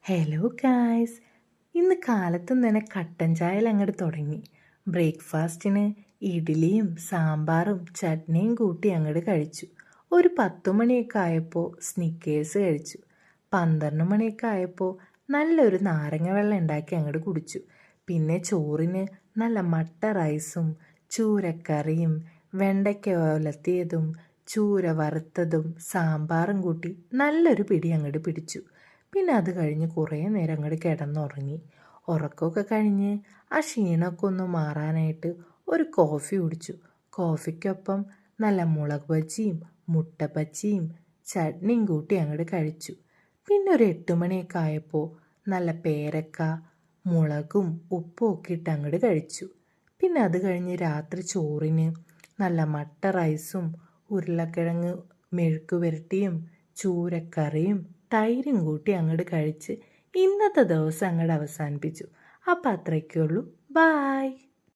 Hello guys, ഇന്ന് കാലത്തും തന്നെ കട്ടൻ ചായയിൽ അങ്ങോട്ട് തുടങ്ങി. ബ്രേക്ക്ഫാസ്റ്റിന് ഇഡ്ഡലിയും സാമ്പാറും ചട്നിയും കൂട്ടി അങ്ങോട്ട് കഴിച്ചു. ഒരു 10 മണിയൊക്കെ ആയപ്പോൾ സ്നിക്കേഴ്സ് കഴിച്ചു. 12 മണിയൊക്കെ ആയപ്പോൾ നല്ലൊരു നാരങ്ങ വെള്ളം ഉണ്ടാക്കി അങ്ങോട്ട് കുടിച്ചു. പിന്നെ ചോറിന് നല്ല മട്ട റൈസും ചൂരക്കറിയും വെണ്ടയ്ക്ക ഉലത്തിയതും ചൂര വറുത്തതും സാമ്പാറും കൂട്ടി നല്ലൊരു പിടി അങ്ങോട്ട് പിടിച്ചു. പിന്നെ അത് കഴിഞ്ഞ് കുറേ നേരം അങ്ങോട്ട് കിടന്നുറങ്ങി. ഉറക്കമൊക്കെ കഴിഞ്ഞ് ആ ക്ഷീണമൊക്കെ ഒന്ന് മാറാനായിട്ട് ഒരു കോഫി കുടിച്ചു. കോഫിക്കൊപ്പം നല്ല മുളക് ബജിയും മുട്ട ബജിയും ചട്നിയും കൂട്ടി അങ്ങോട്ട് കഴിച്ചു. പിന്നെ ഒരു 8 മണിയൊക്കെ ആയപ്പോൾ നല്ല പേരക്ക മുളകും ഉപ്പും ഒക്കെ ഇട്ട് അങ്ങോട്ട് കഴിച്ചു. പിന്നെ അത് കഴിഞ്ഞ് രാത്രി ചോറിന് നല്ല മട്ട റൈസും ഉരുളക്കിഴങ്ങ് മെഴുക്ക് പുരട്ടിയും ചൂരക്കറിയും തൈരും കൂട്ടി അങ്ങോട്ട് കഴിച്ച് ഇന്നത്തെ ദിവസം അങ്ങോട്ട് അവസാനിപ്പിച്ചു. അപ്പം അത്രയ്ക്കേ ഉള്ളൂ. ബായ്.